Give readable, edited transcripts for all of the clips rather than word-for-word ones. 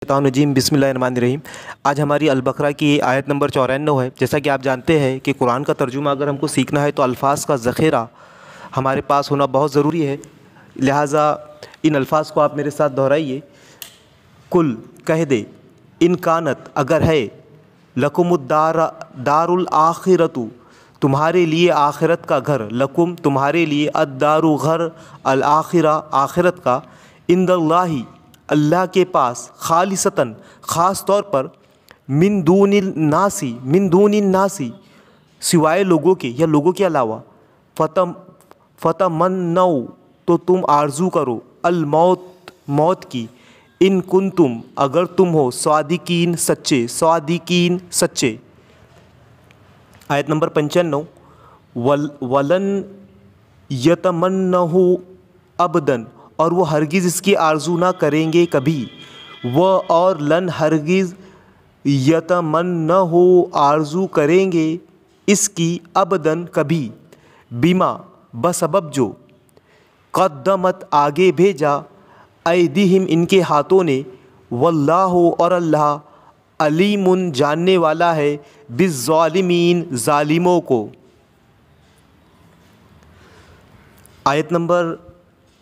मिनशैतानिर रजीम बिस्मिल्लाहिर्रहमानिर्रहीम। आज हमारी अल-बक़रा की आयत नंबर 94 है। जैसा कि आप जानते हैं कि कुरान का तर्जुमा अगर हमको सीखना है तो अल्फाज का ज़ख़ीरा हमारे पास होना बहुत ज़रूरी है। लिहाजा इन अल्फाज को आप मेरे साथ दोहराइए। कुल कह दे, इन कानत अगर है, दारुल आखिरतु तुम्हारे लिए आखिरत का घर, लकुम तुम्हारे लिए, अद्दारु घर, अल आखिरा आखिरत का, इंदल्लाही अल्लाह के पास, खालिसतन ख़ास तौर पर, मिन दूनिन नासी सिवाय लोगों के या लोगों के अलावा, फतमन्नौ तो तुम आरजू करो, अल मौत की, इन कुंतुम अगर तुम हो, स्वादिकीन सच्चे। आयत नंबर 95, वलन यतमन्नहु अबदन और वो हरगिज़ इसकी आरजू ना करेंगे कभी, वह और लन हरगिज़ यतमन्नहु आरजू करेंगे इसकी, अबदन कभी, बिमा बसबब जो, क़द्दमत आगे भेजा, ऐदिहिम इनके हाथों ने, वल्लाहु और अल्लाह, अलीमुन जानने वाला है, बिज़्ज़ालिमीन ज़ालिमों को। आयत नंबर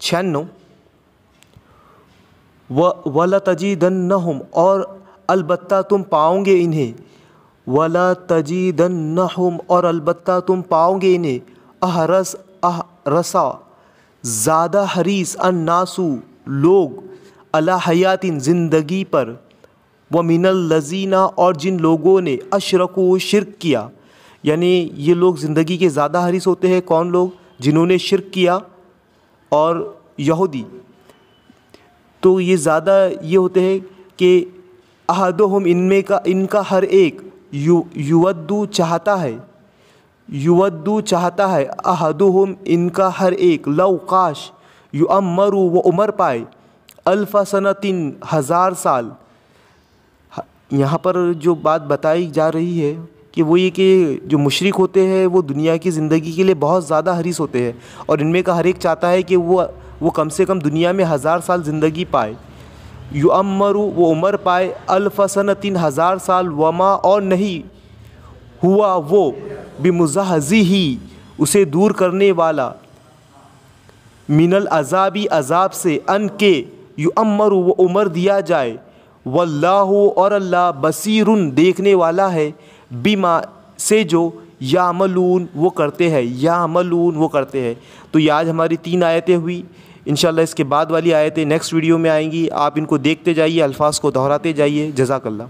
96, वलतजीदन्नहुम और अलबत्ता तुम पाओगे इन्हें, वलतजीदन्नहुम और अलबत्ता तुम पाओगे इन्हें, अहरसा ज़्यादा हरीस, अन्नासु लोग, अला हयातिन ज़िंदगी पर, व मिनल लज़ीना और जिन लोगों ने, अशरकू शिर्क किया, यानी ये लोग ज़िंदगी के ज़्यादा हरीस होते हैं। कौन लोग? जिन्होंने शिर्क किया और यहूदी। तो ये ज़्यादा ये होते हैं कि अहदुहुम इनमें का इनका हर एक, युवद्दू चाहता है, अहदुहुम इनका हर एक, लौ काश, युअम्मरु वो उम्र पाए, अल्फ़ सनतिन 1000 साल। यहाँ पर जो बात बताई जा रही है कि वो ये कि जो मुशरिक होते हैं वो दुनिया की ज़िंदगी के लिए बहुत ज़्यादा हरीस होते हैं और इनमें का हर एक चाहता है कि वो कम से कम दुनिया में 1000 साल ज़िंदगी पाए। युअम्मरु वो उम्र पाए, अल्फ़ सनतिन 1000 साल, वमा और नहीं हुआ वो, बिमुज़हज़िही उसे दूर करने वाला, मिनल अज़ाबी अज़ाब से, अन के युअम्मरु वो उम्र दिया जाए, वल्लाहु और अल्लाह, बसीरुन देखने वाला है, बिमा से जो, यामलून वो करते हैं। तो ये आज हमारी 3 आयतें हुई। इंशाल्लाह इसके बाद वाली आयतें नेक्स्ट वीडियो में आएंगी। आप इनको देखते जाइए, अल्फाज को दोहराते जाइए। जज़ाकल्लाह।